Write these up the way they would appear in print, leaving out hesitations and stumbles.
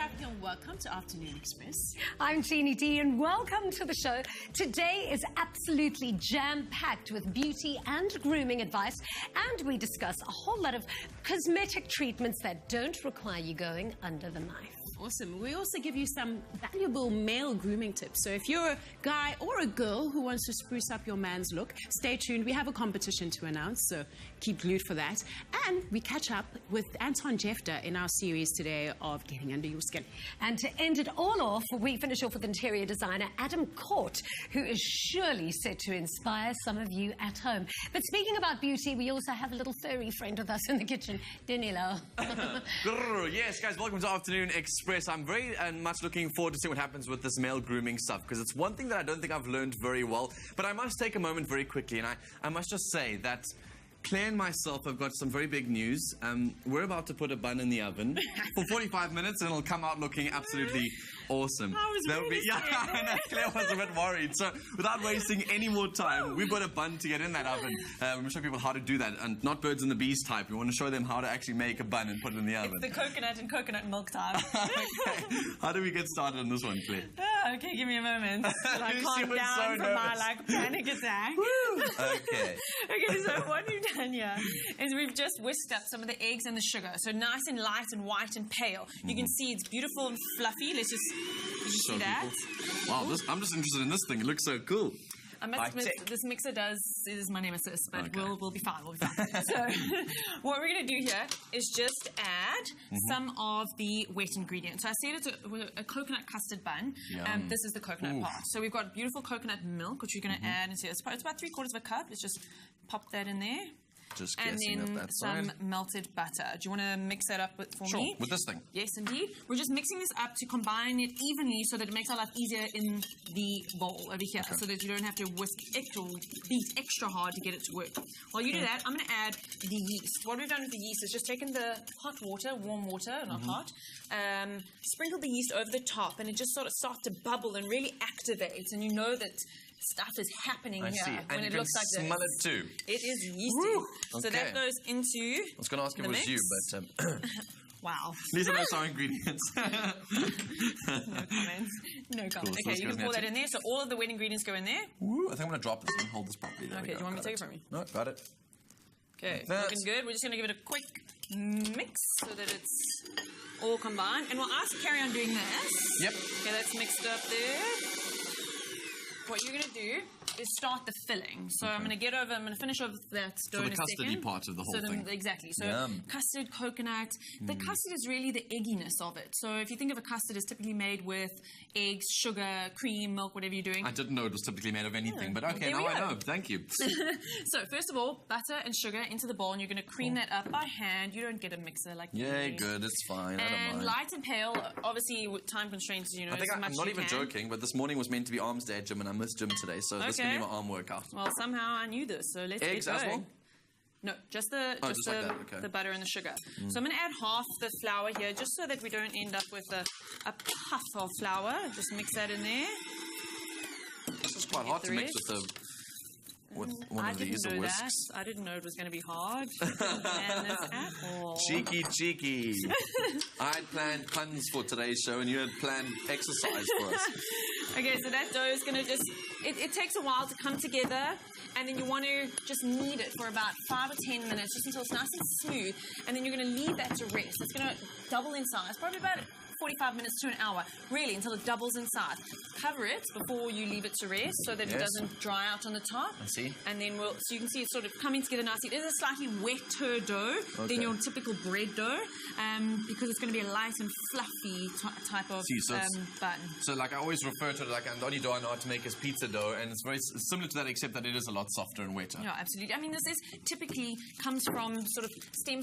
Crafty and welcome to Afternoon Express. I'm Jeannie D and welcome to the show. Today is absolutely jam-packed with beauty and grooming advice, and we discuss a whole lot of cosmetic treatments that don't require you going under the knife. Awesome. We also give you some valuable male grooming tips. So if you're a guy or a girl who wants to spruce up your man's look, stay tuned. We have a competition to announce, so keep glued for that. And we catch up with Anton Jefter in our series today of Getting Under Your Skin. And to end it all off, we finish off with interior designer Adam Court, who is surely set to inspire some of you at home. But speaking about beauty, we also have a little furry friend with us in the kitchen, Danilo. Yes, guys, welcome to Afternoon Express. I'm very much looking forward to see what happens with this male grooming stuff, because it's one thing that I don't think I've learned very well. But I must take a moment very quickly, and I must just say that Claire and myself have got some very big news. We're about to put a bun in the oven for 45 minutes, and it'll come out looking absolutely awesome. I was really scared. I know, Claire was a bit worried. So without wasting any more time, we've got a bun to get in that oven. We're going to show people how to do that, and not birds and the bees type. We want to show them how to actually make a bun and put it in the oven. It's the coconut and coconut milk time. Okay. How do we get started on this one, Claire? Okay, give me a moment. I calm down so from my panic attack. Okay. Okay, so what we've done here is we've just whisked up some of the eggs and the sugar. So nice and light and white and pale. You can see it's beautiful and fluffy. Let's just see that. Wow, I'm just interested in this thing. It looks so cool. I must admit, this mixer is my nemesis, but okay. we'll be fine. We'll be fine. So, what we're going to do here is just add some of the wet ingredients. So, I said it's a coconut custard bun. This is the coconut part. So, we've got beautiful coconut milk, which we're going to add into this. It's about 3/4 of a cup. Let's just pop that in there. Just and guessing then some melted butter. Do you want to mix that up for me? Sure, with this thing. Yes, indeed. We're just mixing this up to combine it evenly so that it makes our life easier in the bowl over here, so that you don't have to whisk extra, beat extra hard to get it to work. While you do that, I'm going to add the yeast. What we've done with the yeast is just taken the hot water, warm water, not hot, sprinkled the yeast over the top, and it just sort of starts to bubble and really activates, and you know that stuff is happening I here see. when and it you looks like can smell it too. It is yeasty. Okay. So that goes into I was going to ask if it was you, but wow. These are our ingredients. No comments. No comments. Cool, so Okay, you can pour that in there. So all of the wet ingredients go in there. Woo, I think I'm going to drop this and hold this properly. There Okay, do you want me to take it from you? No, got it. Okay, looking good. We're just going to give it a quick mix so that it's all combined. And we'll ask carry on doing this. Yep. Okay, that's mixed up there. What you're going to do is start the filling. So I'm going to finish off that dough in a second. So the custardy part of the whole thing. Exactly. So custard, coconut. The custard is really the egginess of it. So if you think of a custard, it's typically made with eggs, sugar, cream, milk, whatever you're doing. I didn't know it was typically made of anything, but okay, now I know. Thank you. So first of all, butter and sugar into the bowl, and you're going to cream that up by hand. You don't get a mixer like Yay, me. good. It's fine. I don't And mind. light and pale, obviously with time constraints, you know, I think as much I'm not you even can. joking, but this morning was meant to be arms day at gym, and I missed gym today, so this can be my arm workout. Well, somehow I knew this, so let's Eggs get as going. well? No, just the like that, okay. the butter and the sugar. So I'm going to add half the flour here, just so that we don't end up with a puff of flour. Just mix that in there. This is quite hard to mix with one of these whisks. I didn't know it was going to be hard. And this at all. Cheeky. I had planned puns for today's show, and you had planned exercise for us. Okay, so that dough is going to just... It takes a while to come together, and then you want to just knead it for about 5 or 10 minutes, just until it's nice and smooth, and then you're going to leave that to rest. It's going to double in size, probably about 45 minutes to an hour, really, until it doubles in size. Cover it before you leave it to rest so that it doesn't dry out on the top. I see. And then so you can see it's sort of coming together nicely. It is a slightly wetter dough than your typical bread dough, because it's going to be a light and fluffy type of bun. So, like, I always refer to it like the only dough I know how to make is pizza dough, and it's very similar to that, except that it is a lot softer and wetter. Yeah, absolutely. I mean, this typically stems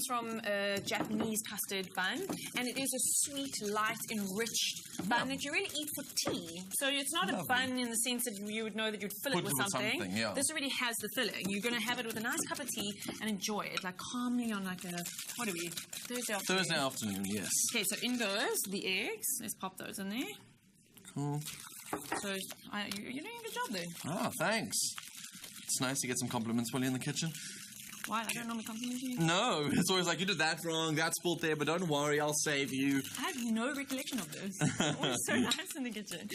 from a Japanese custard bun, and it is a sweet, light, enriched bun that you really eat for tea. So it's not a bun in the sense that you would know that you'd fill it with something. This already has the filling. You're going to have it with a nice cup of tea and enjoy it, like calmly on like a, what are we, Thursday afternoon? Thursday afternoon, yes. Okay, so in goes the eggs. Let's pop those in there. Cool. So you're doing a good job there. Ah, thanks. It's nice to get some compliments while you're in the kitchen. Why? I don't normally compliment you. No, it's always like, you did that wrong, that spilled there, but don't worry, I'll save you. I have no recollection of this. Always so nice in the kitchen.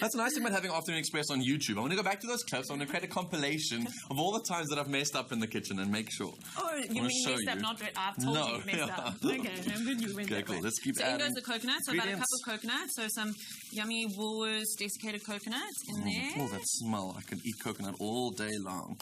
That's the nice thing about having Afternoon Express on YouTube. I want to go back to those clips. I want to create a compilation of all the times that I've messed up in the kitchen and make sure. Oh, you mean messed up, not I've told you you've messed up. Okay, I'm good, you went Okay, that cool. way. Let's keep So in goes the coconut, so about a cup ingredients. of coconut, so some yummy Woolworths desiccated coconut in there. Oh, that smell. I could eat coconut all day long.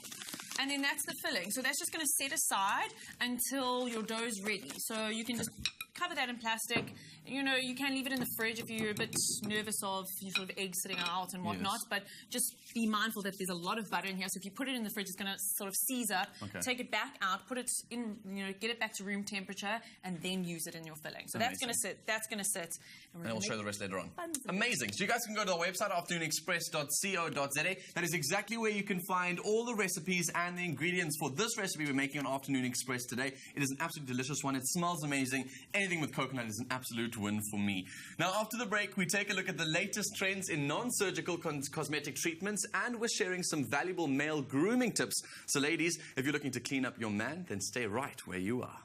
And then that's the filling. So that's just going to set aside until your dough is ready. So you can just cover that in plastic. You know, you can leave it in the fridge if you're a bit nervous of your sort of eggs sitting out and whatnot. Yes. But just be mindful that there's a lot of butter in here. So if you put it in the fridge, it's going to sort of seize up. Okay. Take it back out, put it in, you know, get it back to room temperature, and then use it in your filling. So that's going to sit. That's going to sit. And we'll show the rest later on. Amazing. So you guys can go to the website, afternoonexpress.co.za. That is exactly where you can find all the recipes and the ingredients for this recipe we're making on Afternoon Express today. It is an absolutely delicious one. It smells amazing. Anything with coconut is an absolute win for me. Now, after the break, we take a look at the latest trends in non-surgical cosmetic treatments, and we're sharing some valuable male grooming tips. So ladies, if you're looking to clean up your man, then stay right where you are.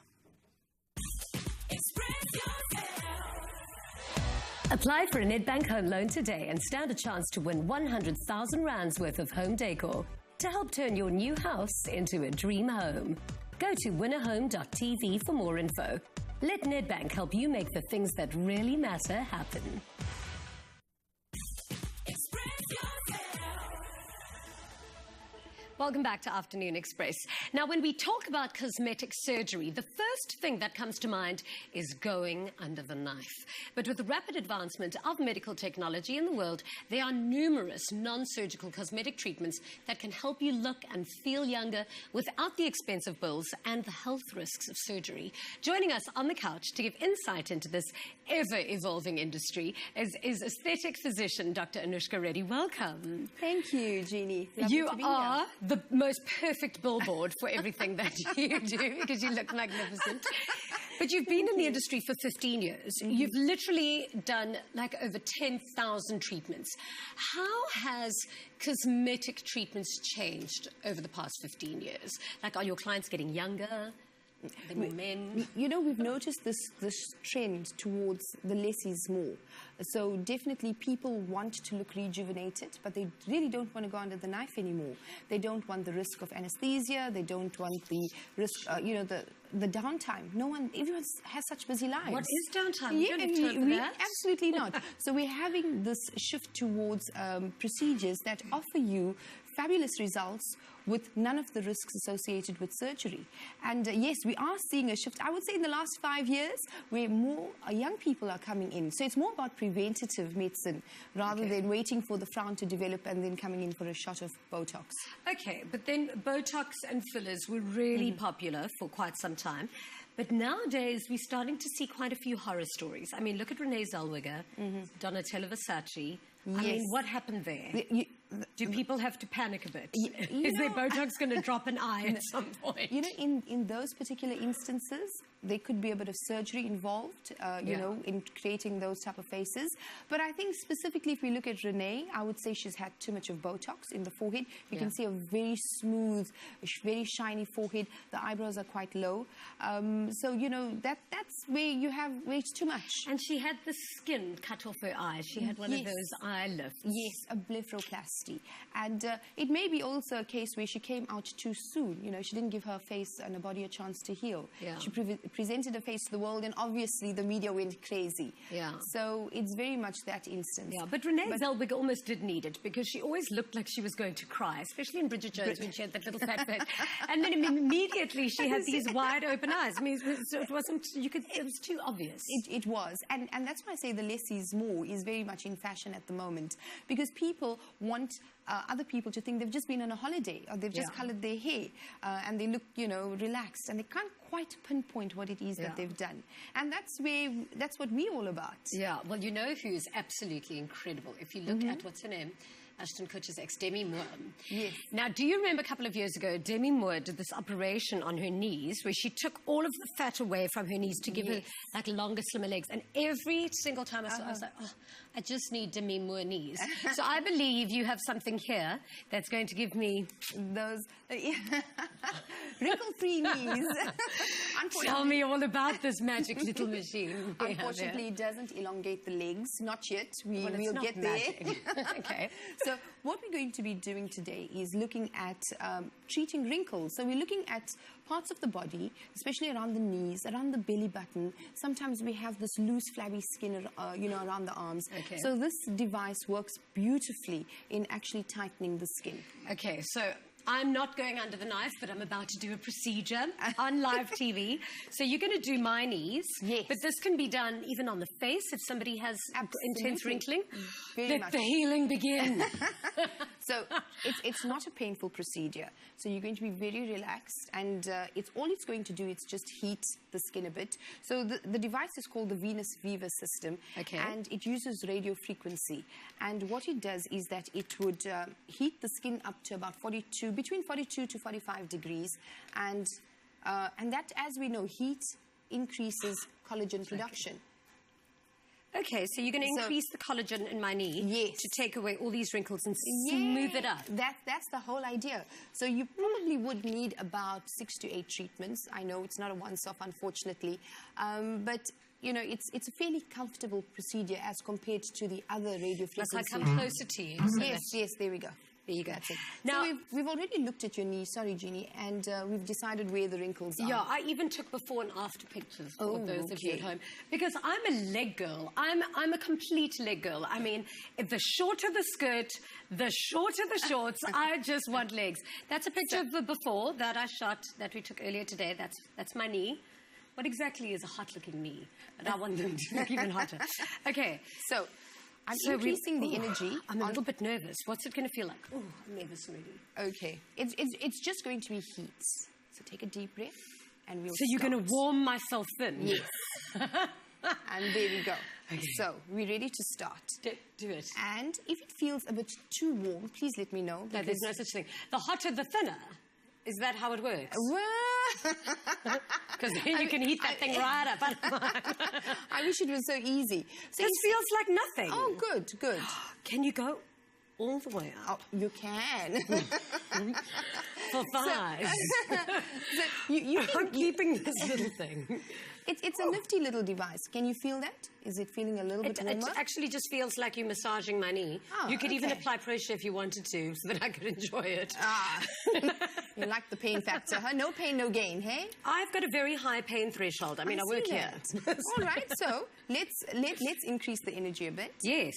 Apply for a Nedbank home loan today and stand a chance to win 100,000 rands worth of home decor to help turn your new house into a dream home. Go to winnerhome.tv for more info. Let Nedbank help you make the things that really matter happen. Welcome back to Afternoon Express. Now, when we talk about cosmetic surgery, the first thing that comes to mind is going under the knife. But with the rapid advancement of medical technology in the world, there are numerous non-surgical cosmetic treatments that can help you look and feel younger without the expensive bills and the health risks of surgery. Joining us on the couch to give insight into this ever-evolving industry is aesthetic physician Dr. Anushka Reddy. Welcome. Thank you, Jeannie. Lovely You to be are here. the most perfect billboard for everything that you do because you look magnificent. But you've been in the industry for 15 years. You've literally done like over 10,000 treatments. How has cosmetic treatments changed over the past 15 years? Like, are your clients getting younger? Are they more men? You know, we've noticed this trend towards the less is more. So definitely people want to look rejuvenated, but they really don't want to go under the knife anymore. They don't want the risk of anesthesia. They don't want the risk, you know, the downtime. Everyone has such busy lives. What is downtime? You Yeah, don't have time for that. absolutely not. So we're having this shift towards procedures that offer you fabulous results with none of the risks associated with surgery. And yes, we are seeing a shift, I would say in the last 5 years, where more young people are coming in. So it's more about preventative medicine rather than waiting for the frown to develop and then coming in for a shot of Botox. Okay, but then Botox and fillers were really popular for quite some time. But nowadays, we're starting to see quite a few horror stories. I mean, look at Renee Zellweger, Donatella Versace. I mean, what happened there? Do people have to panic a bit? Is their Botox going to drop an eye at some point? You know, in those particular instances, there could be a bit of surgery involved, you know, in creating those type of faces. But I think specifically if we look at Renee, I would say she's had too much of Botox in the forehead. You can see a very smooth, very shiny forehead. The eyebrows are quite low. So, you know, that's where it's too much. And she had the skin cut off her eyes. She had one of those eye lifts. Yes, a blepharoplasty. And it may be also a case where she came out too soon. You know, she didn't give her face and her body a chance to heal. Yeah. She presented her face to the world, and obviously the media went crazy. Yeah. So it's very much that instance. Yeah, but Renee Zellweger almost did need it because she always looked like she was going to cry, especially in Bridget Jones when she had that little fat face. And then immediately she had these wide open eyes. I mean, it wasn't, it was too obvious. It was. And that's why I say the less is more is very much in fashion at the moment, because people want other people to think they've just been on a holiday, or they've just colored their hair, and they look, you know, relaxed, and they can't quite pinpoint what it is that they've done. And that's what we're all about. Yeah, well, you know who's absolutely incredible? If you look at, what's her name? Ashton Kutcher's ex, Demi Moore. Yes. Now, do you remember a couple of years ago, Demi Moore did this operation on her knees where she took all of the fat away from her knees to give her like longer, slimmer legs. And every single time I saw it, I was like, oh, I just need Demi Moore knees. So I believe you have something here that's going to give me those wrinkle-free knees. Tell me all about this magic little machine. Unfortunately, it doesn't elongate the legs. Not yet. We'll get magic. there. Okay. So what we're going to be doing today is looking at treating wrinkles. So we're looking at parts of the body, especially around the knees, around the belly button. Sometimes we have this loose, flabby skin, around the arms. Okay. So this device works beautifully in actually tightening the skin. Okay, so I'm not going under the knife, but I'm about to do a procedure on live TV. So you're going to do my knees. Yes. But this can be done even on the face if somebody has intense wrinkling. Very Let much. the healing begin. So it's not a painful procedure. So you're going to be very relaxed, and all it's going to do is just heat the skin a bit. So the device is called the Venus Viva system, Okay. and it uses radio frequency. And what it does is that it would heat the skin up to about between 42 to 45 degrees, and that, as we know, heat increases collagen production. Okay, so you're going to increase the collagen in my knee Yes. to take away all these wrinkles and smooth it up. That's the whole idea. So you probably would need about 6 to 8 treatments. I know it's not a once-off, unfortunately, but it's a fairly comfortable procedure as compared to the other radio frequency. Must I come closer to you? So Yes, there we go. there you go. Now, so we've already looked at your knee, sorry, Jeannie, and we've decided where the wrinkles are. Yeah, I even took before and after pictures for those of you at okay. home. Because I'm a leg girl. I'm a complete leg girl. I mean, if the shorter the skirt, the shorter the shorts, I just want legs. That's a picture of the before that I shot, that we took earlier today. That's my knee. What exactly is a hot-looking knee? And I want them to look even hotter. Okay. So I'm increasing the energy. I'm a little bit nervous. What's it going to feel like? Oh, I'm nervous already. Okay. It's just going to be heat. So take a deep breath and we'll So you're going to warm myself in? Yes. And there we go. Okay. So we're ready to start. Do it. And if it feels a bit too warm, please let me know. No, there's no such thing. The hotter, the thinner. Is that how it works? Because then you can heat that thing right up. I wish it was so easy. So this feels like nothing. Oh, good, good. Can you go all the way up? Oh, you can. For five. I'm keeping this little thing. It's a nifty little device. Can you feel that? Is it feeling a little bit warmer? It actually just feels like you're massaging my knee. Oh, you could even okay. apply pressure if you wanted to, so that I could enjoy it. You like the pain factor, huh? No pain, no gain, hey? I've got a very high pain threshold. I mean, I work here. All right, so let's increase the energy a bit. Yes.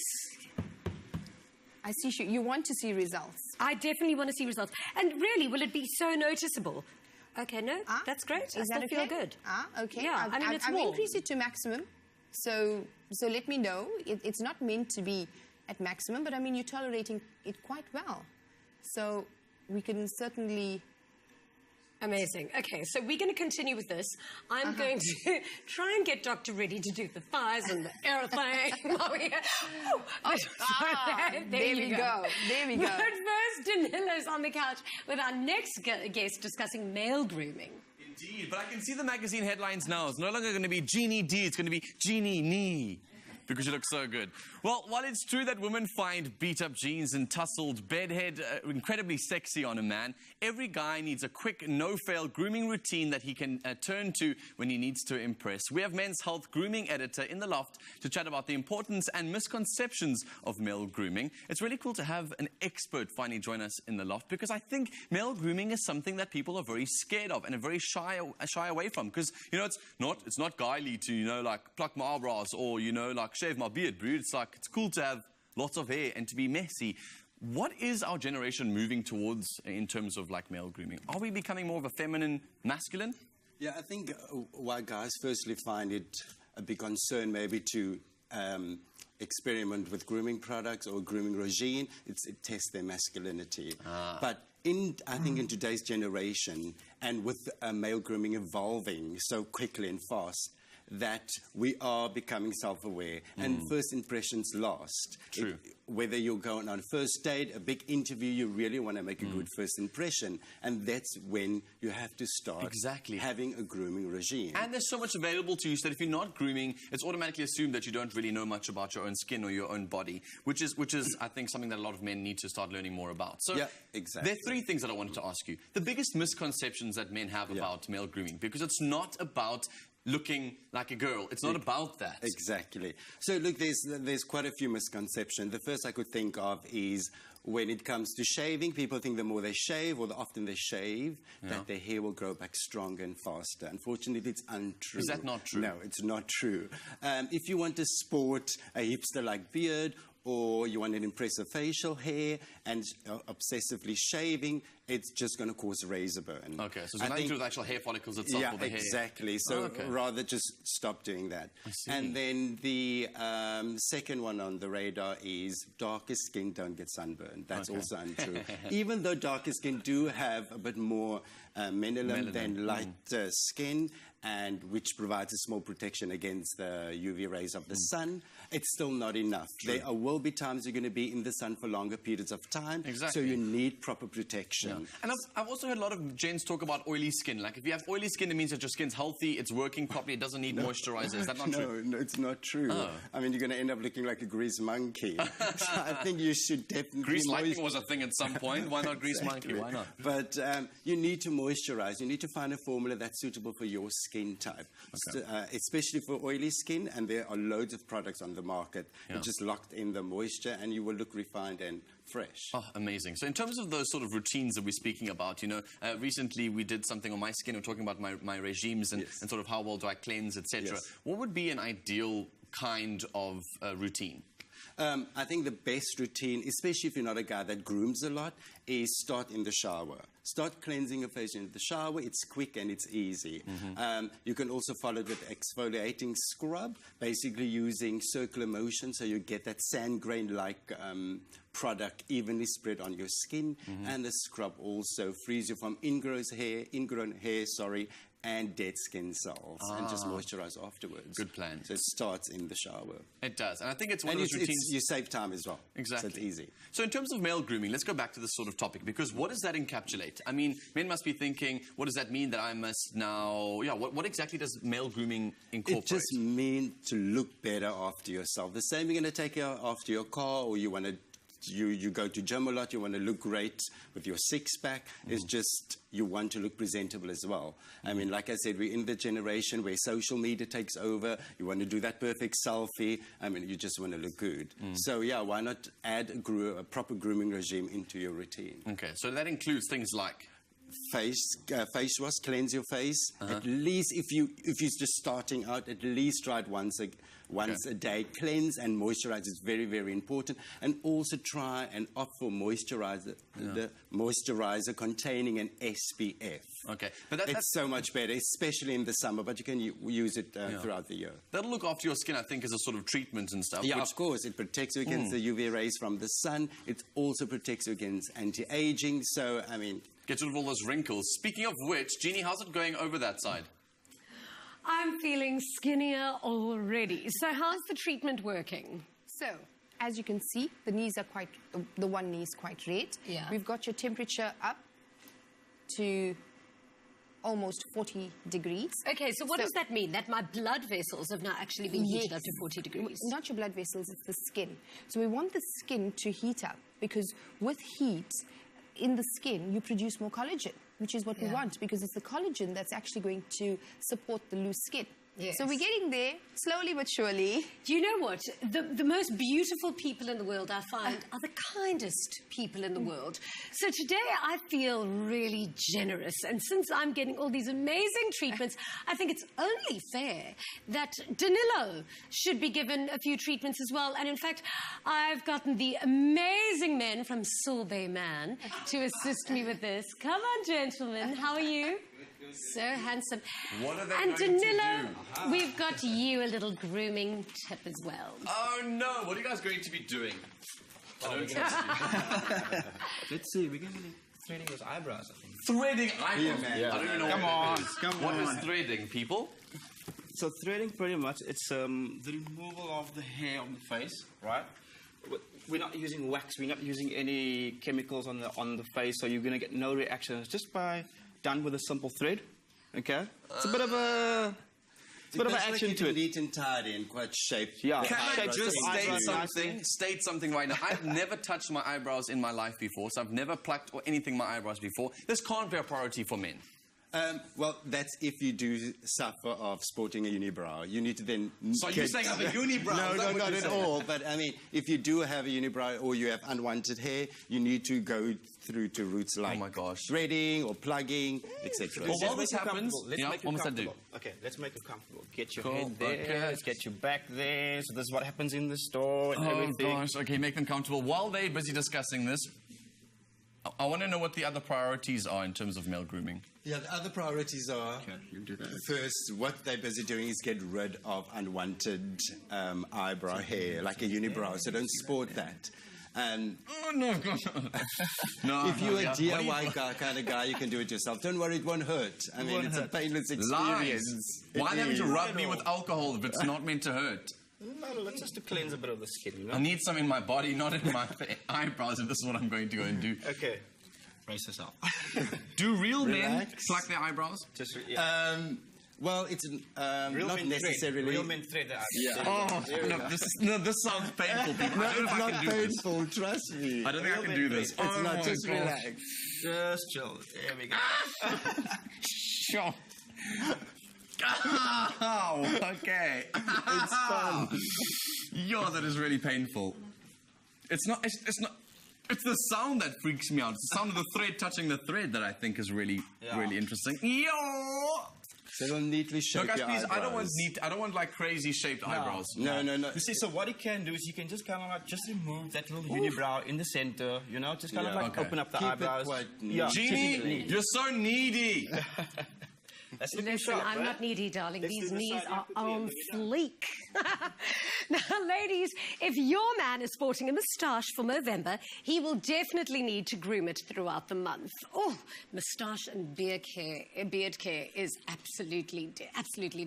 I see you want to see results. I definitely want to see results. And really, will it be so noticeable? Okay, no, that's great. I still feel good. Okay. Yeah, I've increased it to maximum. So let me know. It's not meant to be at maximum, but I mean, you're tolerating it quite well. So we can certainly... Amazing. Okay, so we're going to continue with this. I'm going to try and get Dr. Reddy to do the thighs and the everything. There we go. There we go. But first, Danilo's on the couch with our next guest discussing male grooming. Indeed, but I can see the magazine headlines now. It's no longer going to be Jeannie D, it's going to be Jeannie Nee. Because you look so good. Well, while it's true that women find beat-up jeans and tussled bedhead incredibly sexy on a man, every guy needs a quick, no-fail grooming routine that he can turn to when he needs to impress. We have Men's Health grooming editor in the loft to chat about the importance and misconceptions of male grooming. It's really cool to have an expert finally join us in the loft, because I think male grooming is something that people are very scared of and are very shy away from. Because, you know, it's not guyly to, you know, like pluck my eyebrows or, you know, like shave my beard, dude. It's like, it's cool to have lots of hair and to be messy. What is our generation moving towards in terms of like male grooming? Are we becoming more of a feminine, masculine? Yeah, I think why guys firstly find it a big concern maybe to experiment with grooming products or grooming regime, it tests their masculinity. But I think in today's generation, and with male grooming evolving so quickly and fast, that we are becoming self-aware, and first impressions last. True. Whether you're going on a first date, a big interview, you really want to make a good first impression, and that's when you have to start having a grooming regime. And there's so much available to you so that if you're not grooming, it's automatically assumed that you don't really know much about your own skin or your own body, which is I think, something that a lot of men need to start learning more about. So yeah, exactly. There are three things that I wanted to ask you. The biggest misconceptions that men have about male grooming, because it's not about looking like a girl. It's not about that. Exactly. So look, there's quite a few misconceptions. The first I could think of is when it comes to shaving, people think the more they shave, or the often they shave, that their hair will grow back stronger and faster. Unfortunately, it's untrue. Is that not true? No, it's not true. If you want to sport a hipster-like beard, or you want an impressive facial hair and obsessively shaving, it's just going to cause razor burn. Okay, so it's nothing to do with actual hair follicles itself or the hair. Exactly. So rather just stop doing that. I see. And then the second one on the radar is darker skin don't get sunburned. That's also untrue. Even though darker skin do have a bit more melanin than lighter skin, and which provides a small protection against the UV rays of the sun, it's still not enough. There will be times you're going to be in the sun for longer periods of time, so you need proper protection. And I've also heard a lot of gents talk about oily skin. Like, if you have oily skin, it means that your skin's healthy, it's working properly, it doesn't need moisturizer. Is that not true? No, it's not true. I mean, you're going to end up looking like a grease monkey. So I think you should definitely... Grease lightning was a thing at some point. Why not grease monkey? Why not? But you need to moisturize. You need to find a formula that's suitable for your skin type, especially for oily skin, and there are loads of products on the market that just locked in the moisture, and you will look refined and fresh. Oh, amazing. So in terms of those sort of routines that we're speaking about, you know, recently we did something on my skin. We're talking about my regimes and sort of how well do I cleanse, etc. What would be an ideal kind of routine? I think the best routine, especially if you're not a guy that grooms a lot, is start in the shower. Start cleansing your face in the shower. It's quick and it's easy. You can also follow it with exfoliating scrub, basically using circular motion so you get that sand grain-like product evenly spread on your skin. And the scrub also frees you from ingrown hair, and dead skin cells, and just moisturize afterwards. Good plan. So it starts in the shower. It does, and I think it's one of those routines... you save time as well. Exactly. So it's easy. So in terms of male grooming, let's go back to this sort of topic, because what does that encapsulate? I mean, men must be thinking, what does that mean that I must now... Yeah, what exactly does male grooming incorporate? It just means to look better after yourself. The same you're going to take after your car, or you want to... You go to gym a lot, you want to look great with your six-pack. It's just you want to look presentable as well. I mean, like I said, we're in the generation where social media takes over. You want to do that perfect selfie. I mean, you just want to look good. So, yeah, why not add a proper grooming regime into your routine? Okay, so that includes things like... face wash, cleanse your face. At least, if you're just starting out, at least try it once a day. Cleanse and moisturize is very, very important. And also try and opt for moisturizer, the moisturizer containing an SPF. Okay, but it's so much better, especially in the summer. But you can use it throughout the year. That'll look after your skin, I think, as a sort of treatment and stuff. Yeah, of course. It protects you against the UV rays from the sun. It also protects you against anti-aging. So, I mean... Get rid of all those wrinkles. Speaking of which, Jeannie, how's it going over that side? I'm feeling skinnier already. So how's the treatment working? So, as you can see, the knees are the one knee is quite red. Yeah. We've got your temperature up to almost 40 degrees. Okay, so what does that mean? That my blood vessels have now actually been heated up to 40 degrees? Not your blood vessels, it's the skin. So we want the skin to heat up, because with heat in the skin, you produce more collagen, which is what we want, because it's the collagen that's actually going to support the loose skin. Yes. So we're getting there, slowly but surely. Do you know what? The most beautiful people in the world, I find, are the kindest people in the world. So today I feel really generous. And since I'm getting all these amazing treatments, I think it's only fair that Danilo should be given a few treatments as well. And in fact, I've gotten the amazing men from Sorbet Man to assist me with this. Come on, gentlemen. How are you? So handsome. What are they and going Danilo, to do? We've got you a little grooming tip as well. Oh no! What are you guys going to be doing? I don't trust you. Let's see, we're going to be threading those eyebrows, I think. Threading eyebrows? Yeah, man. I don't even know Come what on, it is. come What on. is threading, people? So threading, pretty much, it's the removal of the hair on the face, right? We're not using wax. We're not using any chemicals on the face, so you're going to get no reactions just by done with a simple thread. Okay, it's a bit of a. It's a bit of an action to it. Neat and tidy and quite shaped. Yeah. Can I just Eyebrows state something right now? I've never touched my eyebrows in my life before, so I've never plucked or anything in my eyebrows before. This can't be a priority for men. Well, that's if you do suffer of sporting a unibrow. You need to then... So you're saying I have a unibrow? No, not at all. But, I mean, if you do have a unibrow or you have unwanted hair, you need to go through to routes like threading or plugging, etc. Well, while this happens... Let's make it comfortable. Okay, let's make it comfortable. Get your head there, get your back there. So this is what happens in the store and everything. Oh, gosh. Okay, make them comfortable. While they're busy discussing this, I want to know what the other priorities are in terms of male grooming. Yeah, the other priorities are, first, what they're busy doing is get rid of unwanted eyebrow hair, like a unibrow, so don't sport that. And oh, no, gosh. No, if you're a DIY kind of guy, you can do it yourself. Don't worry, it won't hurt. I mean, it's a painless experience. Why haven't you rub me with alcohol if it's not meant to hurt? No, let's just to cleanse a bit of the skin, you know? I need some in my body, not in my eyebrows, and this is what I'm going to go and do. Okay. Brace yourself. Do real men pluck their eyebrows? Just, well, it's not necessarily. Real men thread their eyebrows. Oh, no, this sounds painful, people. No, it's not painful, trust me. I don't think I can do this. It's not, just relax. Just chill. There we go. Sure. Oh, okay. It's fun. Yo, that is really painful. It's not. It's the sound that freaks me out. It's the sound of the thread touching the thread that I think is really interesting. Yo. So it'll neatly shape guys, your please, eyebrows. I don't want like crazy shaped eyebrows. No. You see, so what he can do is he can just kind of like just remove that little unibrow in the center, you know, just kind of like open up the eyebrows. Keep it quite neat. Jeannie, you're so needy. Listen, I'm not needy, darling. These knees are on fleek. Now, ladies, if your man is sporting a moustache for Movember, he will definitely need to groom it throughout the month. Oh, moustache and beard care is absolutely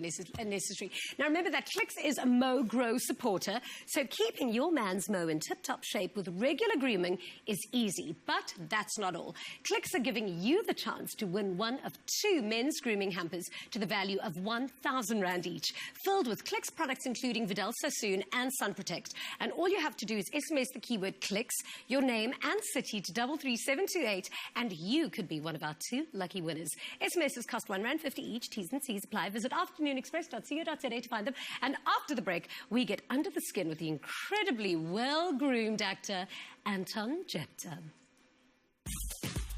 necessary. Now, remember that Clicks is a Mo Grow supporter, so keeping your man's Mo in tip-top shape with regular grooming is easy. But that's not all. Clicks are giving you the chance to win one of 2 men's grooming hampers to the value of 1,000 Rand each, filled with Clicks products including Vidal Sassoon and Sun Protect. And all you have to do is SMS the keyword Clicks, your name and city to 33728, and you could be one of our 2 lucky winners. SMSs cost R1.50 each. T's and C's apply. Visit afternoonexpress.co.za to find them. And after the break, we get under the skin with the incredibly well-groomed actor Anton Jepter.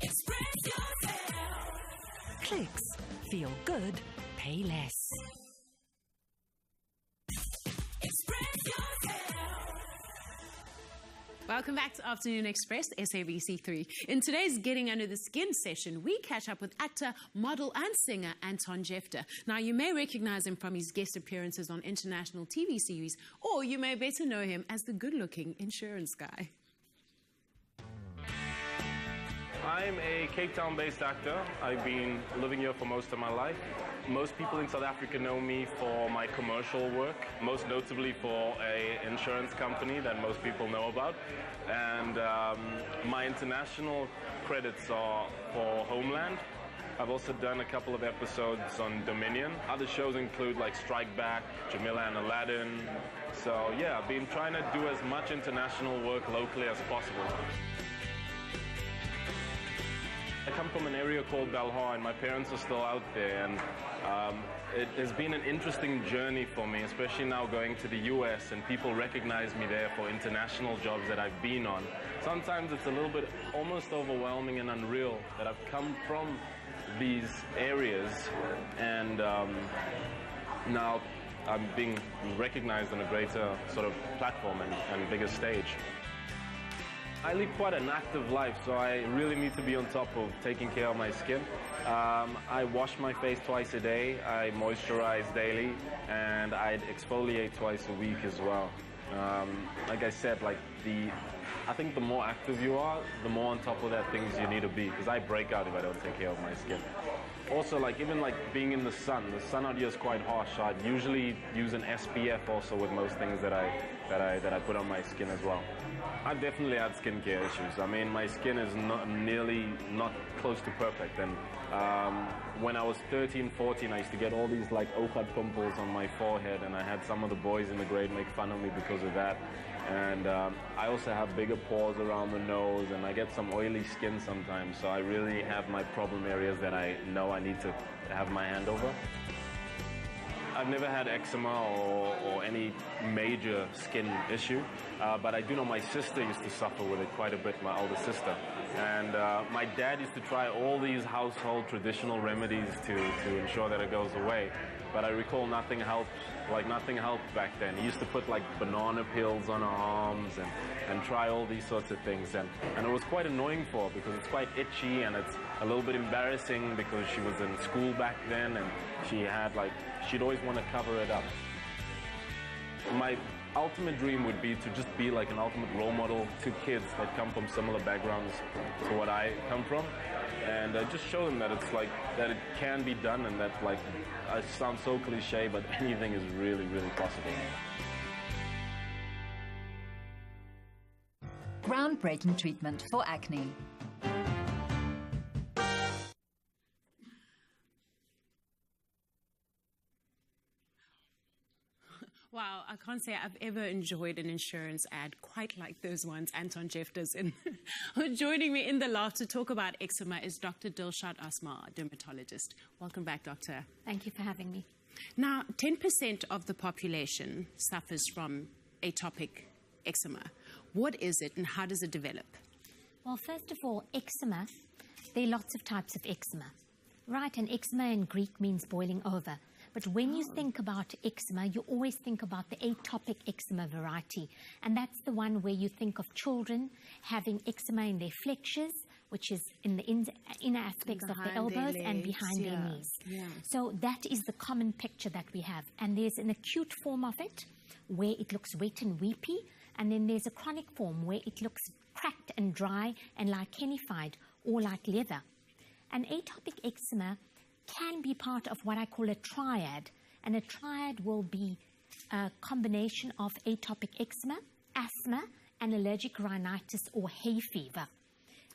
Express yourself. Clicks. Feel good. Pay less. Express yourself. Welcome back to Afternoon Express, SABC3. In today's Getting Under the Skin session, we catch up with actor, model and singer Anton Jepter. Now, you may recognize him from his guest appearances on international TV series, or you may better know him as the good-looking insurance guy. I'm a Cape Town-based actor. I've been living here for most of my life. Most people in South Africa know me for my commercial work, most notably for an insurance company that most people know about. And my international credits are for Homeland. I've also done a couple of episodes on Dominion. Other shows include like Strike Back, Jamila and Aladdin. So yeah, I've been trying to do as much international work locally as possible. I come from an area called Belhar, and my parents are still out there, and it has been an interesting journey for me, especially now going to the US, and people recognize me there for international jobs that I've been on. Sometimes it's a little bit almost overwhelming and unreal that I've come from these areas, and now I'm being recognized on a greater sort of platform and bigger stage. I lead quite an active life, so I really need to be on top of taking care of my skin. I wash my face twice a day, I moisturize daily, and I exfoliate twice a week as well. Like I said, I think the more active you are, the more on top of that things you need to be, because I break out if I don't take care of my skin. also, like, even like being in the sun out here is quite harsh. So I'd usually use an SPF also with most things that I put on my skin as well. I've definitely had skincare issues. I mean, my skin is not close to perfect. And when I was 13, 14, I used to get all these like ochre pimples on my forehead, and I had some of the boys in the grade make fun of me because of that. And I also have bigger pores around the nose, and I get some oily skin sometimes. So I really have my problem areas that I know I need to have my hand over. I've never had eczema or any major skin issue, but I do know my sister used to suffer with it quite a bit, my older sister. And my dad used to try all these household traditional remedies to ensure that it goes away. But I recall nothing helped back then. He used to put like banana peels on her arms and try all these sorts of things. And it was quite annoying for her because it's quite itchy and it's a little bit embarrassing because she was in school back then and she'd always want to cover it up. My ultimate dream would be to just be like an ultimate role model to kids that come from similar backgrounds to what I come from, and just show them that it's like that it can be done, and that like it sounds so cliche, but anything is really, really possible. Groundbreaking treatment for acne. Wow, I can't say I've ever enjoyed an insurance ad quite like those ones Anton Jeff does in. Joining me in the loft to talk about eczema is Dr. Dilshad Asma, dermatologist. Welcome back, doctor. Thank you for having me. Now, 10% of the population suffers from atopic eczema. What is it and how does it develop? Well, first of all, eczema, there are lots of types of eczema, right? And eczema in Greek means boiling over. But when you think about eczema, you always think about the atopic eczema variety. And that's the one where you think of children having eczema in their flexures, which is in the inner aspects of the elbows and behind their knees. Yeah. So that is the common picture that we have. And there's an acute form of it where it looks wet and weepy. And then there's a chronic form where it looks cracked and dry and lichenified or like leather. And atopic eczema can be part of what I call a triad, and a triad will be a combination of atopic eczema, asthma, and allergic rhinitis or hay fever.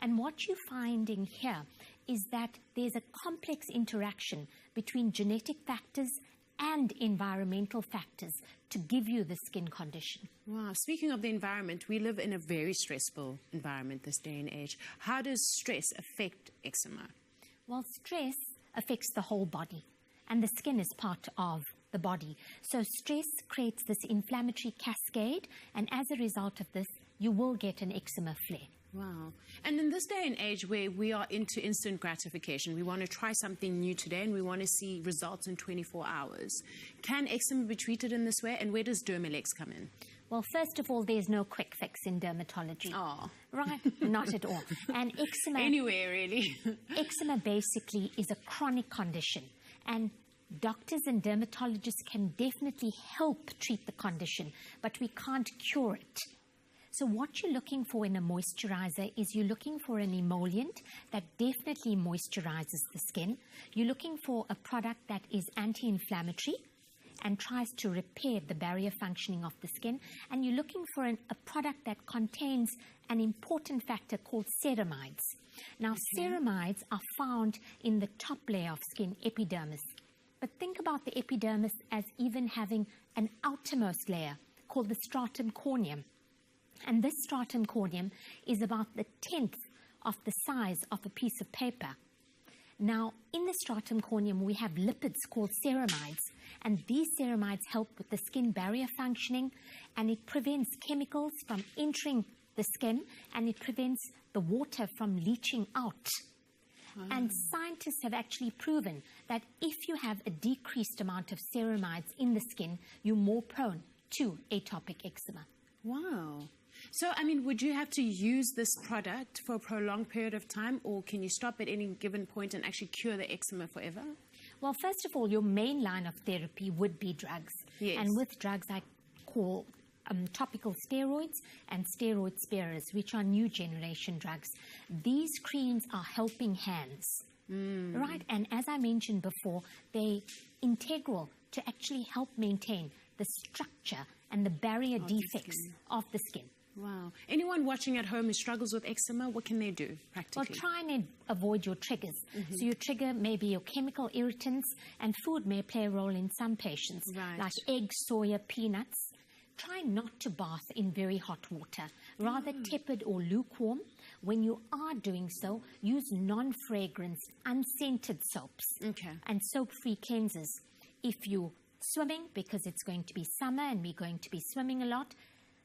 And what you're finding here is that there's a complex interaction between genetic factors and environmental factors to give you the skin condition. Wow, speaking of the environment, we live in a very stressful environment this day and age. How does stress affect eczema? Well, stress affects the whole body, and the skin is part of the body. So stress creates this inflammatory cascade, and as a result of this, you will get an eczema flare. Wow. And in this day and age where we are into instant gratification, we want to try something new today and we want to see results in 24 hours. Can eczema be treated in this way, and where does Dermalex come in? Well, first of all, there's no quick fix in dermatology. Oh. Right? Not at all. And eczema... Anywhere, really. Eczema basically is a chronic condition. And doctors and dermatologists can definitely help treat the condition, but we can't cure it. So what you're looking for in a moisturizer is you're looking for an emollient that definitely moisturizes the skin. You're looking for a product that is anti-inflammatory and tries to repair the barrier functioning of the skin. And you're looking for a product that contains an important factor called ceramides. Now, ceramides are found in the top layer of skin, epidermis. But think about the epidermis as even having an outermost layer called the stratum corneum. And this stratum corneum is about the 10th of the size of a piece of paper. Now, in the stratum corneum, we have lipids called ceramides, and these ceramides help with the skin barrier functioning, and it prevents chemicals from entering the skin, and it prevents the water from leaching out. And scientists have actually proven that if you have a decreased amount of ceramides in the skin, you're more prone to atopic eczema. Wow. So, I mean, would you have to use this product for a prolonged period of time, or can you stop at any given point and actually cure the eczema forever? Well, first of all, your main line of therapy would be drugs. Yes. And with drugs, I call topical steroids and steroid sparers, which are new generation drugs. These creams are helping hands. right? And as I mentioned before, they're integral to actually help maintain the structure and the barrier defects of the skin. Wow. Anyone watching at home who struggles with eczema, what can they do Well, practically? try and avoid your triggers. So your trigger may be your chemical irritants, and food may play a role in some patients, Right. like eggs, soya, peanuts. Try not to bath in very hot water, rather tepid or lukewarm. When you are doing so, use non-fragrance, unscented soaps and soap-free cleansers. If you're swimming, because it's going to be summer and we're going to be swimming a lot,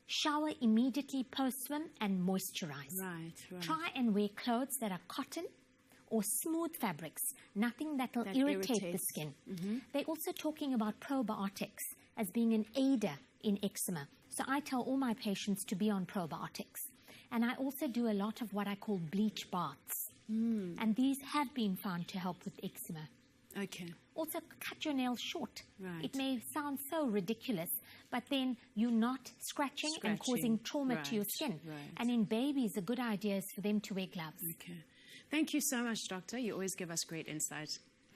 shower immediately post-swim and moisturize. Right. Try and wear clothes that are cotton or smooth fabrics, nothing that will That irritate the irritates. skin. They're also talking about probiotics as being an aider in eczema. So I tell all my patients to be on probiotics. And I also do a lot of what I call bleach baths. And these have been found to help with eczema. Okay. Also, cut your nails short. Right. It may sound so ridiculous, but then you're not scratching and causing trauma to your skin. Right. And in babies, a good idea is for them to wear gloves. Okay. Thank you so much, Doctor. You always give us great insight.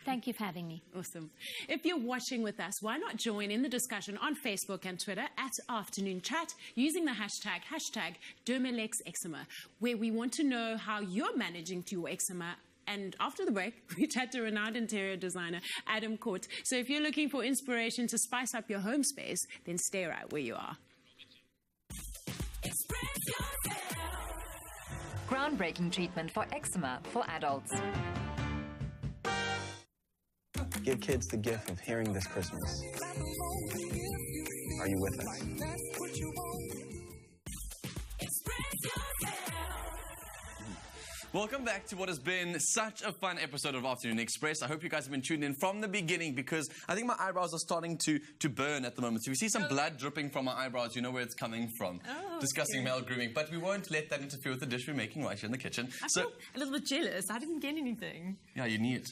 Thank you for having me. Awesome. If you're watching with us, why not join in the discussion on Facebook and Twitter at Afternoon Chat using the hashtag DermalexEczema, where we want to know how you're managing through your eczema. And after the break, we chat to renowned interior designer Adam Court. So if you're looking for inspiration to spice up your home space, then stay right where you are. Express yourself. Groundbreaking treatment for eczema for adults. Give kids the gift of hearing this Christmas. Are you with us? Express yourself. Welcome back to what has been such a fun episode of Afternoon Express. I hope you guys have been tuned in from the beginning, because I think my eyebrows are starting to burn at the moment. So if you see some blood dripping from my eyebrows, you know where it's coming from. Discussing male grooming. But we won't let that interfere with the dish we're making right here in the kitchen. I feel a little bit jealous. I didn't get anything. Yeah, you need it.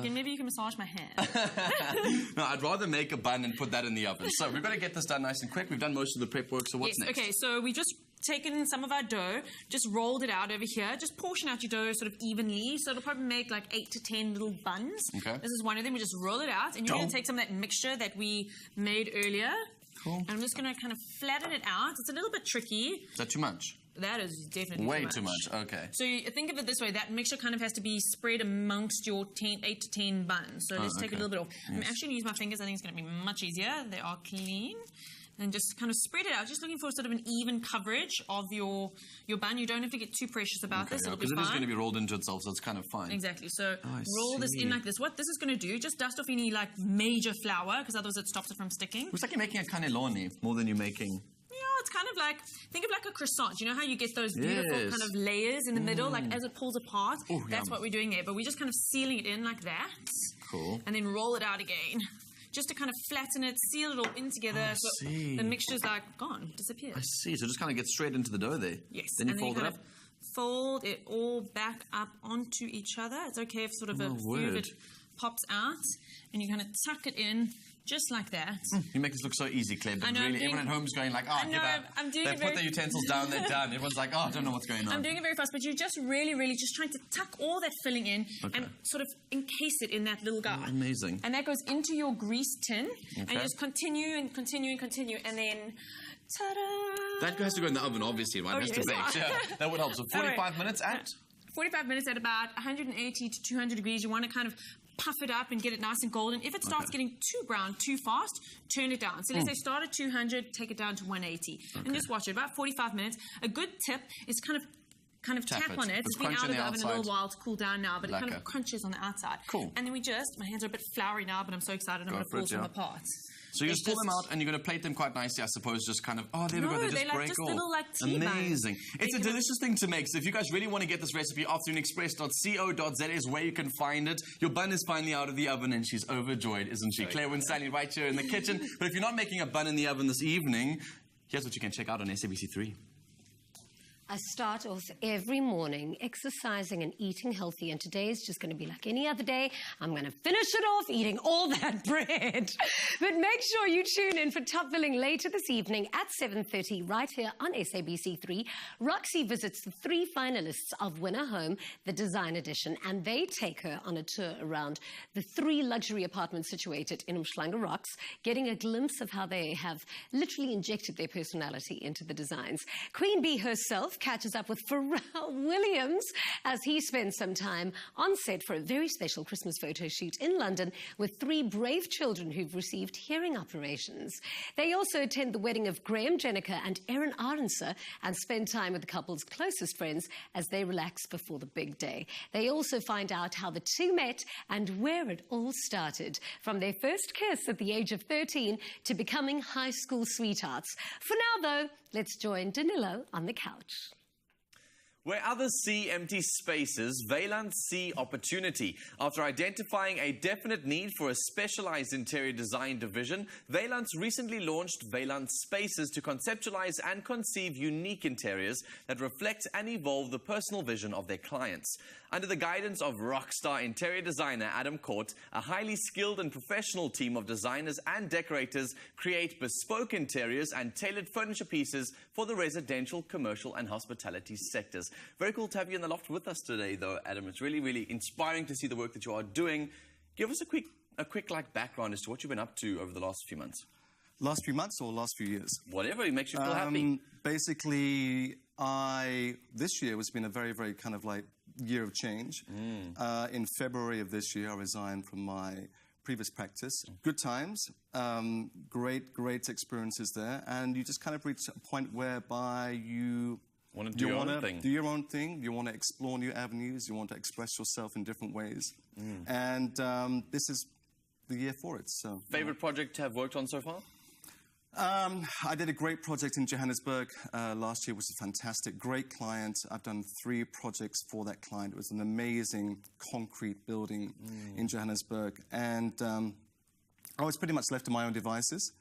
Maybe you can massage my hand. No, I'd rather make a bun and put that in the oven. So we've got to get this done nice and quick. We've done most of the prep work, so what's next? Okay, so we just taken some of our dough, just rolled it out over here, just portion out your dough sort of evenly, so it'll probably make like 8 to 10 little buns. Okay. This is one of them. We just roll it out, and you're going to take some of that mixture that we made earlier. Cool. And I'm just going to kind of flatten it out. It's a little bit tricky. Is that too much? That is definitely Way too much. Okay. So you think of it this way, that mixture kind of has to be spread amongst your 8 to 10 buns. So let's take a little bit off. I'm actually going to use my fingers. I think it's going to be much easier. They are clean. And just kind of spread it out. Just looking for sort of an even coverage of your bun. You don't have to get too precious about this. It'll be because it fine. is going to be rolled into itself, so it's kind of fine. Exactly. So I roll this see. in like this. What this is going to do, just dust off any like major flour, because otherwise it stops it from sticking. Looks like you're making a cannelloni more than you're making... Yeah, it's kind of like, think of like a croissant. You know how you get those beautiful Yes. kind of layers in the middle, like as it pulls apart? Ooh, That's yum. what we're doing there. But we're just kind of sealing it in like that. Cool. And then roll it out again. Just to kind of flatten it, seal it all in together. I so see. the mixture's like gone, disappears. I see. So just kind of get straight into the dough there. Yes. Then you and fold then it you up. kind of fold it all back up onto each other. It's okay if sort of a Oh, few of word. it pops out. And you kind of tuck it in just like that. You make this look so easy, Claire, but I know, I'm really doing- everyone at home's going like, oh, I know, give up. I'm doing They it put very- their utensils down, they're done. Everyone's like, oh, I don't know what's going on. I'm doing it very fast, but you're just really, really just trying to tuck all that filling in and sort of encase it in that little guy. Amazing. And that goes into your grease tin, and Okay. you just continue and continue and continue, and then ta-da! That has to go in the oven, obviously, right? Oh, It has to yes. bake. Yeah, that would help. So All right. 45 minutes at? 45 minutes at about 180 to 200 degrees. You want to kind of puff it up and get it nice and golden. If it starts getting too brown too fast, turn it down. So let's say start at 200, take it down to 180, and just watch it. About 45 minutes. A good tip is kind of Tap tap it. on it. It's It's been crunchy out on of the the oven a little outside. while to cool down now, but it kind Lekker. of crunches on the outside. Cool. And then my hands are a bit floury now, but I'm so excited. I'm Go going to for pull it, some yeah. apart. So you It's just pull them out and you're going to plate them quite nicely, I suppose, just kind of, oh, there we go, No, they just they're like break just off. little, like, tea buns. Amazing. It's a They- delicious thing to make. So if you guys really want to get this recipe, afternoonexpress.co.za is where you can find it. Your bun is finally out of the oven and she's overjoyed, isn't she? Claire Winstanley right here in the kitchen. But if you're not making a bun in the oven this evening, here's what you can check out on SABC3. I start off every morning exercising and eating healthy, and today is just going to be like any other day. I'm going to finish it off eating all that bread. But make sure you tune in for Top Billing later this evening at 7:30 right here on SABC3. Roxy visits the 3 finalists of Winner Home, the Design Edition, and they take her on a tour around the 3 luxury apartments situated in Umhlanga Rocks, getting a glimpse of how they have literally injected their personality into the designs. Queen Bee herself catches up with Pharrell Williams as he spends some time on set for a very special Christmas photo shoot in London with 3 brave children who've received hearing operations. They also attend the wedding of Graham Jenniker and Erin Aronser and spend time with the couple's closest friends as they relax before the big day. They also find out how the 2 met and where it all started, from their first kiss at the age of 13 to becoming high school sweethearts. For now, though, let's join Danilo on the couch. Where others see empty spaces, Wayland see opportunity. After identifying a definite need for a specialized interior design division, Wayland's recently launched Wayland Spaces to conceptualize and conceive unique interiors that reflect and evolve the personal vision of their clients. Under the guidance of rockstar interior designer Adam Court, a highly skilled and professional team of designers and decorators create bespoke interiors and tailored furniture pieces for the residential, commercial and hospitality sectors. Very cool to have you in the loft with us today, though, Adam. It's really, really inspiring to see the work that you are doing. Give us a quick background as to what you've been up to over the last few months. Last few months or last few years? Whatever makes you feel happy. Basically, this year has been a very, very kind of like year of change. In February of this year, I resigned from my previous practice. Good times, great experiences there, and you just kind of reach a point whereby you want to do your own thing. Do your own thing. You want to explore new avenues. You want to express yourself in different ways, and this is the year for it. So, favorite project to have worked on so far? I did a great project in Johannesburg last year, which was fantastic. Great client. I've done 3 projects for that client. It was an amazing concrete building in Johannesburg. And I was pretty much left to my own devices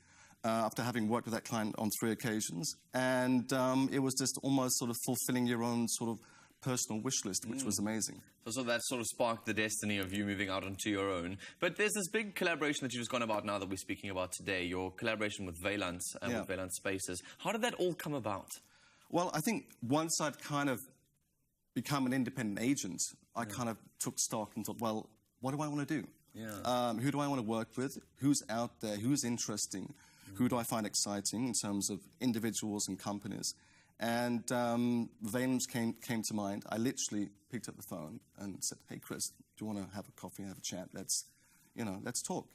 after having worked with that client on 3 occasions. And it was just almost sort of fulfilling your own sort of personal wish list, which was amazing. So that sort of sparked the destiny of you moving out onto your own. But there's this big collaboration that you've just gone about now that we're speaking about today, your collaboration with Wayland and with Wayland Spaces. How did that all come about? Well, I think once I'd kind of become an independent agent, I kind of took stock and thought, well, what do I want to do? Who do I want to work with? Who's out there? Who's interesting? Who do I find exciting in terms of individuals and companies? And Wayland's came to mind. I literally picked up the phone and said, hey, Chris, do you want to have a coffee and have a chat? Let's talk.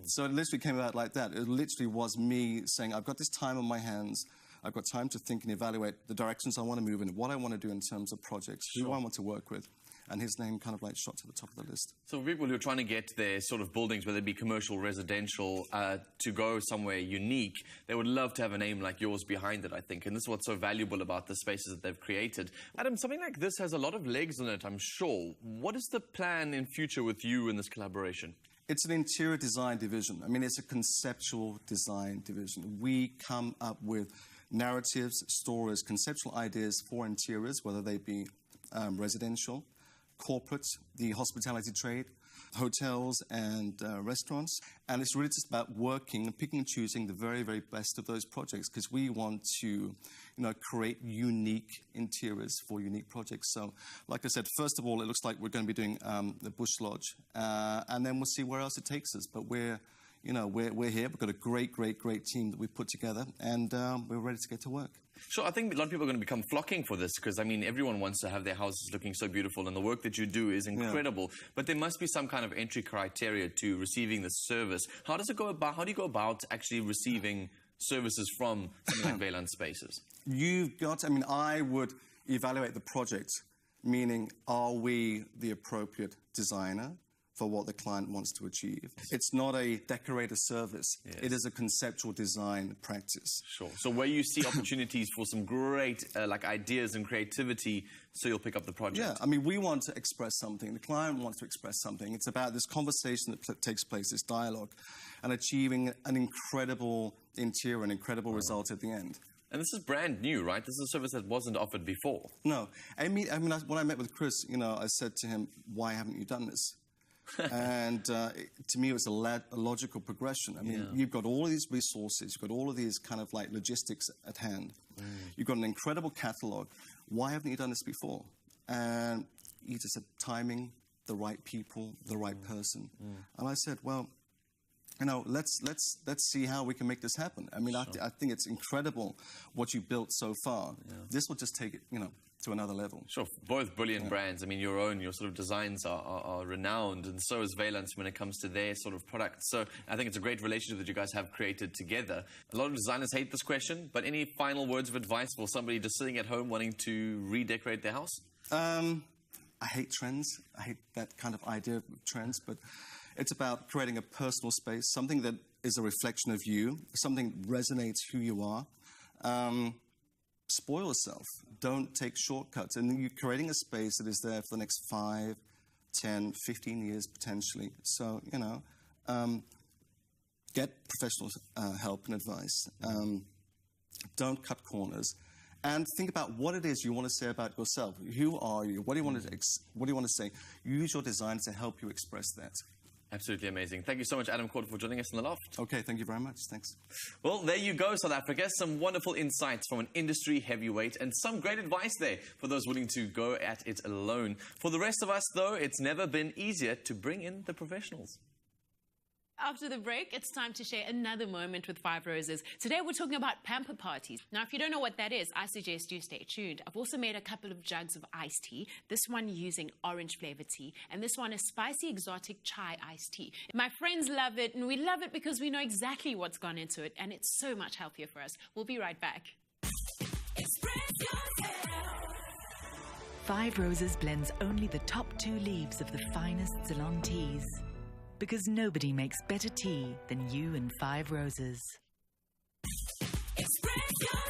So it literally came about like that. It literally was me saying, I've got this time on my hands. I've got time to think and evaluate the directions I want to move in, what I want to do in terms of projects, who I want to work with. And his name kind of like shot to the top of the list. So for people who are trying to get their sort of buildings, whether it be commercial, residential, to go somewhere unique, they would love to have a name like yours behind it, I think. And this is what's so valuable about the spaces that they've created. Adam, something like this has a lot of legs on it, I'm sure. What is the plan in future with you in this collaboration? It's an interior design division. I mean, it's a conceptual design division. We come up with narratives, stories, conceptual ideas for interiors, whether they be residential, corporate, the hospitality trade, hotels and restaurants. And it's really just about working and picking and choosing the very, very best of those projects, because we want to, create unique interiors for unique projects. So, like I said, first of all, it looks like we're going to be doing the Bush Lodge, and then we'll see where else it takes us. But we're here. We've got a great team that we've put together, and we're ready to get to work. Sure, I think a lot of people are going to become flocking for this because, I mean, everyone wants to have their houses looking so beautiful and the work that you do is incredible. But there must be some kind of entry criteria to receiving this service. How do you go about actually receiving services from something like Wayland Spaces? I would evaluate the project, meaning are we the appropriate designer for what the client wants to achieve. It's not a decorator service. Yes. It is a conceptual design practice. Sure. So where you see opportunities for some great ideas and creativity, so you'll pick up the project. Yeah, I mean, we want to express something. The client wants to express something. It's about this conversation that takes place, this dialogue, and achieving an incredible interior, an incredible result at the end. And this is brand new, right? This is a service that wasn't offered before. No. I mean, when I met with Chris, I said to him, why haven't you done this? And to me, it was a logical progression. I mean, you've got all of these resources, you've got all of these kind of like logistics at hand. You've got an incredible catalogue. Why haven't you done this before? And he just said, timing, the right people, the right person. And I said, well, let's see how we can make this happen. I mean, I think it's incredible what you built so far. This will just take it, to another level. Sure, both brilliant brands. I mean, your sort of designs are renowned, and so is Valence when it comes to their sort of products. So I think it's a great relationship that you guys have created together. A lot of designers hate this question, but any final words of advice for somebody just sitting at home wanting to redecorate their house? I hate trends. I hate that kind of idea of trends, but it's about creating a personal space, something that is a reflection of you, something that resonates who you are. Spoil yourself. Don't take shortcuts. And you're creating a space that is there for the next 5, 10, 15 years, potentially. So, get professional help and advice. Don't cut corners. And think about what it is you want to say about yourself. Who are you? What do you want to say? Use your design to help you express that. Absolutely amazing. Thank you so much, Adam Court, for joining us in the loft. Okay, thank you very much. Thanks. Well, there you go, South Africa. Some wonderful insights from an industry heavyweight and some great advice there for those willing to go at it alone. For the rest of us, though, it's never been easier to bring in the professionals. After the break, it's time to share another moment with Five Roses. Today, we're talking about pamper parties. Now, if you don't know what that is, I suggest you stay tuned. I've also made a couple of jugs of iced tea, this one using orange flavored tea, and this one is spicy exotic chai iced tea. My friends love it, and we love it because we know exactly what's gone into it, and it's so much healthier for us. We'll be right back. Express yourself. Five Roses blends only the top 2 leaves of the finest Ceylon teas. Because nobody makes better tea than you and Five Roses. Express yourself.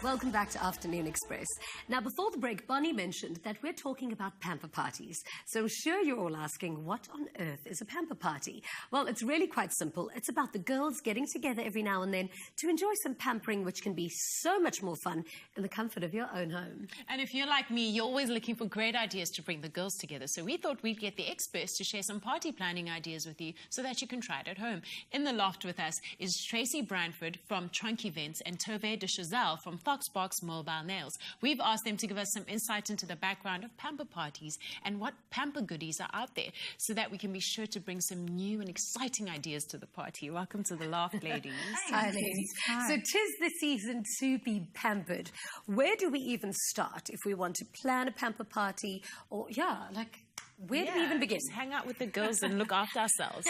Welcome back to Afternoon Express. Now, before the break, Bonnie mentioned that we're talking about pamper parties. So I'm sure you're all asking, what on earth is a pamper party? Well, it's really quite simple. It's about the girls getting together every now and then to enjoy some pampering, which can be so much more fun in the comfort of your own home. And if you're like me, you're always looking for great ideas to bring the girls together. So we thought we'd get the experts to share some party planning ideas with you so that you can try it at home. In the loft with us is Tracy Branford from Trunk Events and Tove de Chazelle from Foxbox Mobile Nails. We've asked them to give us some insight into the background of pamper parties and what pamper goodies are out there so that we can be sure to bring some new and exciting ideas to the party. Welcome to the loft, ladies. Hi, ladies. Hi. So 'tis the season to be pampered. Where do we even start if we want to plan a pamper party? Or, where do we even begin? Just hang out with the girls and look after ourselves.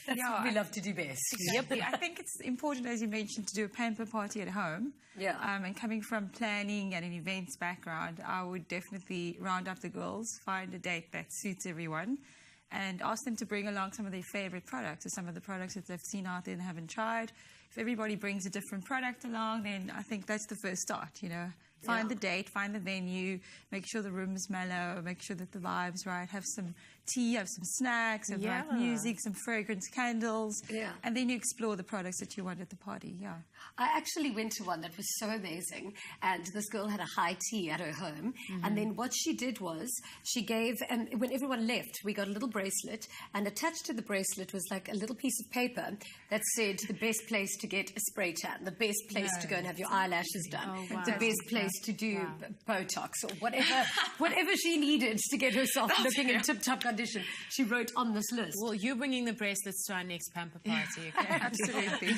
That's what we love to do best. Yep. I think it's important, as you mentioned, to do a pamper party at home. Yeah. And coming from planning and an events background, I would definitely round up the girls, find a date that suits everyone, and ask them to bring along some of their favorite products or some of the products that they've seen out there and haven't tried. If everybody brings a different product along, then I think that's the first start, Find the date, find the venue, make sure the room's mellow, make sure that the vibe's right, have some tea, have some snacks, have the right music, some fragrance candles, and then you explore the products that you want at the party, I actually went to one that was so amazing, and this girl had a high tea at her home, and then what she did was she gave, and when everyone left, we got a little bracelet, and attached to the bracelet was like a little piece of paper that said the best place to get a spray tan, the best place to go and have your eyelashes done, the best place to do Botox or whatever she needed to get herself looking in tip-top condition. She wrote on this list. Well, you're bringing the bracelets to our next pamper party. Okay? Absolutely.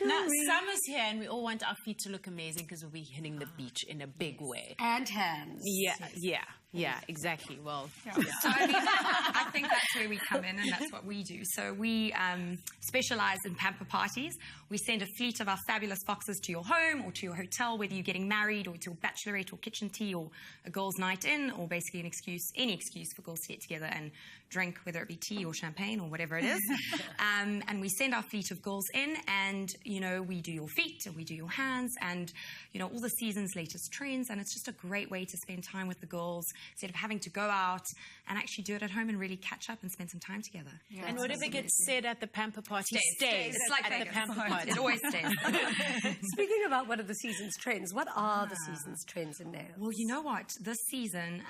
Now, summer's here and we all want our feet to look amazing because we'll be hitting the beach in a big way. And hands. Yeah, exactly. Well, So I think that's where we come in, and that's what we do. So we specialize in pamper parties. We send a fleet of our fabulous foxes to your home or to your hotel, whether you're getting married or to a bachelorette or kitchen tea or a girls' night in, or basically any excuse for girls to get together and drink, whether it be tea or champagne or whatever it is. And we send our fleet of girls in, and we do your feet and we do your hands and all the season's latest trends, and it's just a great way to spend time with the girls. instead of having to go out and actually do it at home and really catch up and spend some time together. Yeah. And whatever gets said at the pamper party stays. It's like at the pamper party. It always stays. Speaking about one of the season's trends, what are the season's trends in nails? Well, you know what? This season,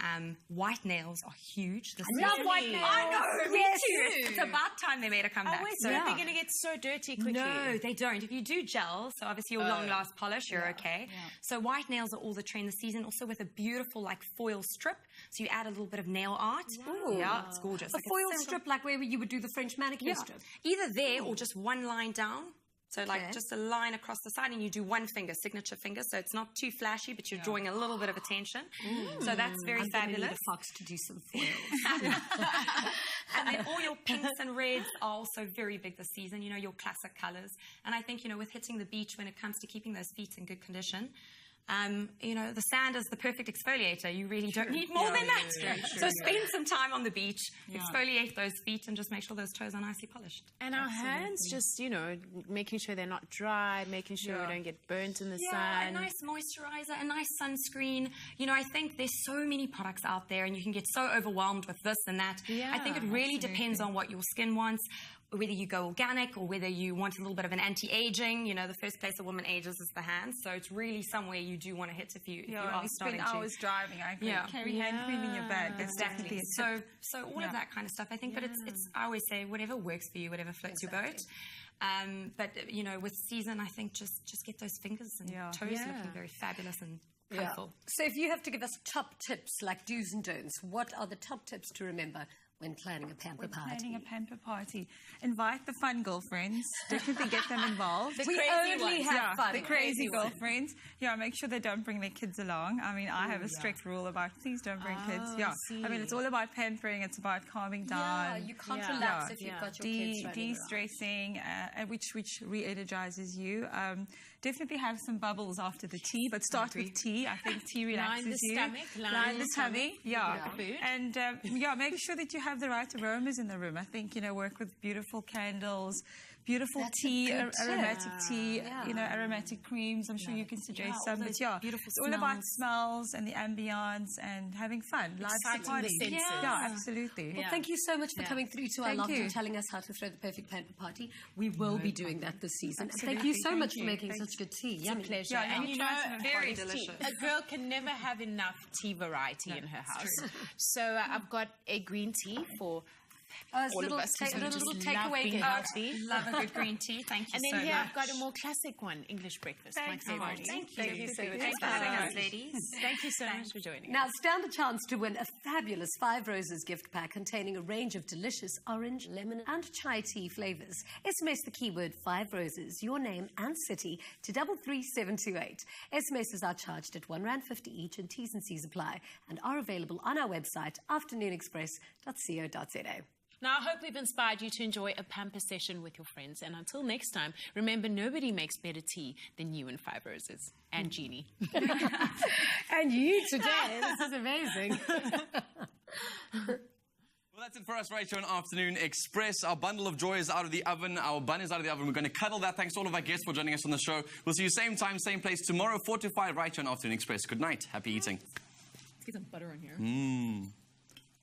white nails are huge. I love white nails. I know, me Yes. too. It's about time they made a comeback. I always thought they're going to get so dirty quickly. No, they don't. If you do gel, so obviously your long-last polish, you're okay. So white nails are all the trend this season, also with a beautiful like foil strip. So you add a little bit of nail art. Ooh. Yeah, it's gorgeous. A Like foil simple- strip like where you would do the French manicure strip. Either there or just one line down. So like just a line across the side, and you do one finger, signature finger. So it's not too flashy, but you're drawing a little bit of attention. So that's very I'm gonna need fabulous. a fox to do some foils. And then all your pinks and reds are also very big this season, you know, your classic colors. And I think, you know, with hitting the beach when it comes to keeping those feet in good condition, you know, the sand is the perfect exfoliator. You really don't need more than that. So spend some time on the beach, exfoliate those feet, and just make sure those toes are nicely polished. And our hands, just, you know, making sure they're not dry, making sure we don't get burnt in the sun. A nice moisturizer, a nice sunscreen. You know, I think there's so many products out there, and you can get so overwhelmed with this and that. I think it really depends on what your skin wants, whether you go organic or whether you want a little bit of an anti-aging. You know, the first place a woman ages is the hands, so it's really somewhere you do want to hit if you are starting spend to. hours driving. I agree. Carry hand cream in your bag. That's definitely a tip. So all of that kind of stuff, I think. But it's I always say whatever works for you, whatever floats your boat. But you know, with season, I think just get those fingers and toes looking very fabulous and colourful. So if you have to give us top tips, like do's and don'ts, what are the top tips to remember when planning a pamper party? Planning a pamper party. Invite the fun girlfriends. Definitely get them involved. The crazy only ones. have Fun, the crazy ones. girlfriends. Yeah, make sure they don't bring their kids along. I mean, I have a strict rule about please don't bring kids. Yeah, I mean, it's all about pampering. It's about calming down. Yeah, you can't relax if you've got your kids running around. De-stressing, which re-energizes you. Definitely have some bubbles after the tea, but start with tea. I think tea relaxes you. Line the tummy. Yeah. And make sure that you have the right aromas in the room. I think, you know, work with beautiful candles, beautiful tea, aromatic tea, you know, aromatic creams. I'm sure you can suggest some. But it's all about smells and the ambience and having fun. Life's a party. Yeah, absolutely. Well, thank you so much for coming through to our loft and telling us how to throw the perfect pamper party. We will be doing that this season. Thank you so much for making such good tea. It's a pleasure. And you know, very delicious. A girl can never have enough tea variety in her house. So I've got a green tea for all of us. A little takeaway. Love a good green tea. Thank you and so then here much. I've got a more classic one, English breakfast. Thanks, my favorite. Thank you so much. Thanks for having us, ladies. Thank you so much for joining Now us. stand the chance to win a fabulous 5 Roses gift pack containing a range of delicious orange, lemon and chai tea flavours. SMS the keyword 5 Roses, your name and city to 33728. SMSs are charged at R1.50 each and T's and C's apply and are available on our website afternoonexpress.co.za. Now, I hope we've inspired you to enjoy a pamper session with your friends. And until next time, remember, nobody makes better tea than you and 5 Roses. And Jeannie. And you today. This is amazing. Well, that's it for us right here on Afternoon Express. Our bundle of joy is out of the oven. Our bun is out of the oven. We're going to cuddle that. Thanks to all of our guests for joining us on the show. We'll see you same time, same place tomorrow, 4 to 5 right here on Afternoon Express. Good night. Happy eating. Let's get some butter on here.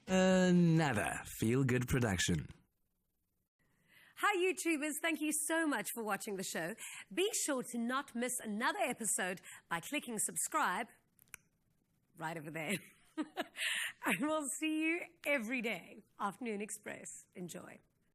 Another feel-good production. Hi YouTubers, thank you so much for watching the show. Be sure to not miss another episode by clicking subscribe right over there. And we'll see you every day. Afternoon Express. Enjoy.